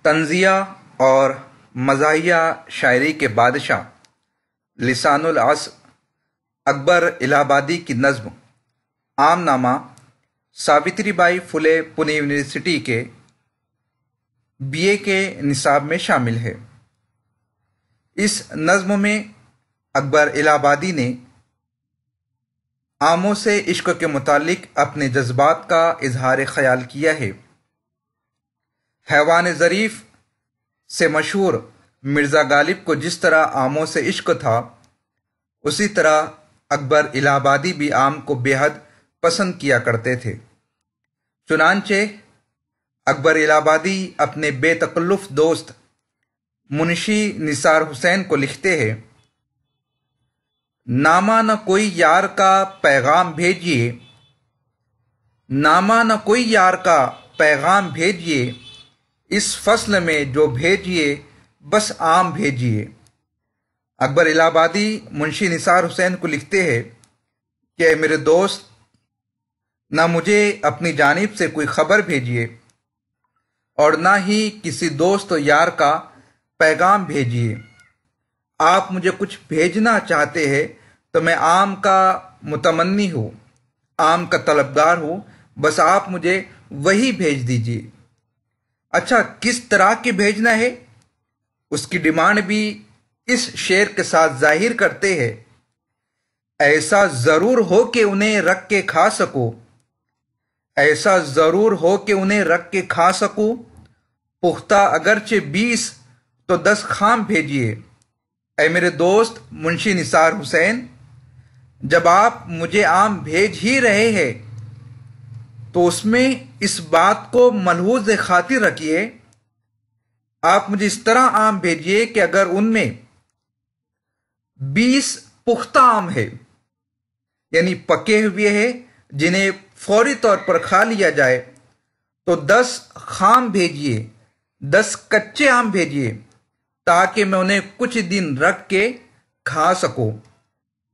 طنزیہ اور مزاحیہ شاعری کے بادشاہ لسان العصر اکبر الہ آبادی کی نظم عام نامہ Savitri by Phule Pune university کے BA کے نصاب میں شامل ہے۔ اس نظم میں اکبر الہ آبادی نے آموں سے عشق کے متعلق اپنے جذبات کا اظہار خیال کیا ہے۔ حیوان ظریف سے مشہور مرزا غالب کو جس طرح آموں سے عشق تھا، اسی طرح اکبر الہ آبادی بھی آم کو بے حد پسند کیا کرتے تھے۔ چنانچہ اکبر الہ آبادی اپنے بے تکلف دوست منشی نثار حسین کو لکھتے ہیں، نامہ نہ کوئی یار کا پیغام بھیجیے، نامہ نہ کوئی یار کا پیغام بھیجیے، اس فصل میں جو بھیجیے بس آم بھیجیے۔ اکبر الہ آبادی منشی نثار حسین کو لکھتے ہیں کہ اے میرے دوست، نہ مجھے اپنی جانب سے کوئی خبر بھیجیے اور نہ ہی کسی دوست و یار کا پیغام بھیجیے۔ آپ مجھے کچھ بھیجنا چاہتے ہیں تو میں آم کا متمنی ہوں، آم کا طلبگار ہوں، بس آپ مجھے وہی بھیج دیجیے۔ اچھا، کس طرح کے بھیجنا ہے؟ اس کی ڈیمانڈ بھی اس شعر کے ساتھ ظاہر کرتے ہیں، ایسا ضرور ہو کہ انہیں رکھ کے کھا سکو، ایسا ضرور ہو کہ انہیں رکھ کے کھا سکوں، پختہ اگرچہ 20 تو 10 خام بھیجیے۔ اے میرے دوست منشی نثار حسین، جب آپ مجھے آم بھیج ہی رہے ہیں تو اس میں اس بات کو ملحوظ خاطر رکھیے، آپ مجھے اس طرح آم بھیجیے کہ اگر ان میں 20 پختہ آم ہے، یعنی پکے ہوئے ہیں جنہیں فوری طور پر کھا لیا جائے، تو 10 خام بھیجیے، 10 کچے آم بھیجیے تاکہ میں انہیں کچھ دن رکھ کے کھا سکوں۔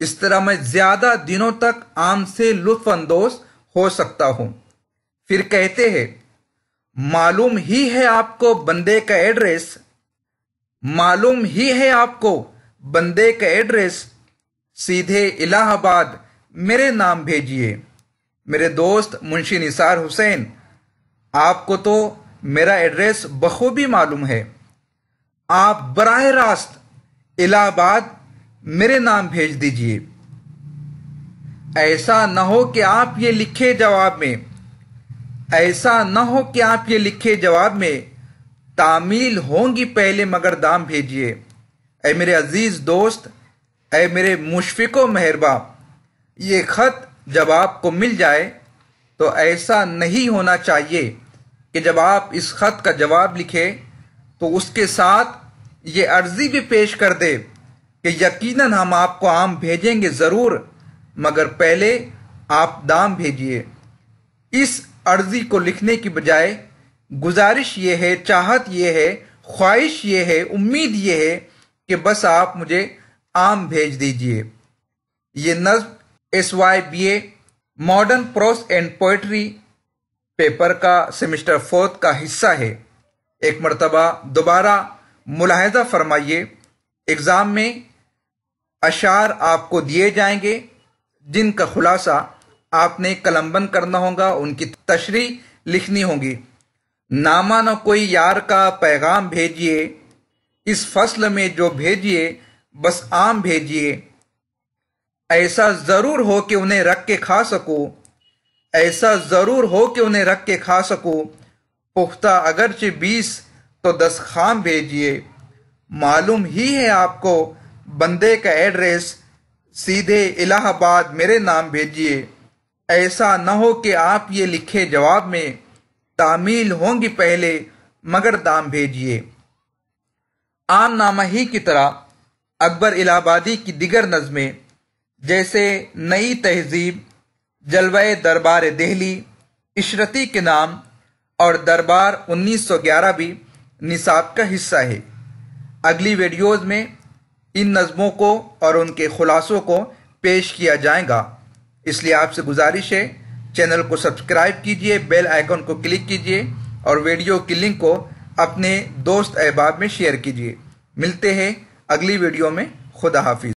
اس طرح میں زیادہ دنوں تک آم سے لطف اندوز ہو سکتا ہوں۔ پھر کہتے ہیں، معلوم ہی ہے آپ کو بندے کا ایڈریس، معلوم ہی ہے آپ کو بندے کا ایڈریس، سیدھے الہ آباد میرے نام بھیجیے۔ میرے دوست منشی نثار حسین، آپ کو تو میرا ایڈریس بخوبی معلوم ہے، آپ براہ راست الہ آباد میرے نام بھیج دیجیے۔ ایسا نہ ہو کہ آپ یہ لکھے جواب میں، ایسا نہ ہو کہ آپ یہ لکھے جواب میں، تعمیل ہوں گی پہلے مگر دام بھیجیے۔ اے میرے عزیز دوست، اے میرے مشفق و مہرباں، یہ خط جب آپ کو مل جائے تو ایسا نہیں ہونا چاہیے کہ جب آپ اس خط کا جواب لکھیں تو اس کے ساتھ یہ عرضی بھی پیش کر دے کہ یقیناً ہم آپ کو آم بھیجیں گے ضرور، مگر پہلے آپ دام بھیجیے۔ اس عرضی کو لکھنے کی بجائے گزارش یہ ہے، چاہت یہ ہے، خواہش یہ ہے، امید یہ ہے کہ بس آپ مجھے آم بھیج دیجیے۔ یہ نظم SYBA modern prose and poetry paper کا سیمسٹر 4 کا حصہ ہے۔ ایک مرتبہ دوبارہ ملاحظہ فرمائیے، ایگزام میں اشعار آپ کو دیے جائیں گے جن کا خلاصہ آپ نے قلم بند کرنا ہوگا، ان کی تشریح لکھنی ہوگی۔ نامہ نہ کوئی یار کا پیغام بھیجیے، اس فصل میں جو بھیجیے بس آم بھیجیے، ایسا ضرور ہو کہ انہیں رکھ کے کھا سکوں، ایسا ضرور ہو کہ انہیں رکھ کے کھا سکوں، پختہ اگرچہ 20 تو 10 خام بھیجیے۔ معلوم ہی ہے آپ کو بندے کا ایڈریس، سیدھے الہ آباد میرے نام بھیجیے۔ ایسا نہ ہو کہ آپ یہ لکھے جواب میں، تعمیل ہوں گی پہلے مگر دام بھیجیے۔ عام نامہ ہی کی طرح اکبر الہ آبادی کی دیگر نظمیں جیسے نئی تہذیب، جلوہ دربار دہلی، عشرتی کے نام اور دربار 1911 بھی نصاب کا حصہ ہے۔ اگلی ویڈیوز میں ان نظموں کو اور ان کے خلاصوں کو پیش کیا جائے گا، اس لیے آپ سے گزارش ہے چینل کو سبسکرائب کیجئے، بیل آئیکن کو کلک کیجئے اور ویڈیو کی لنک کو اپنے دوست احباب میں شیئر کیجیے۔ ملتے ہیں اگلی ویڈیو میں۔ خدا حافظ۔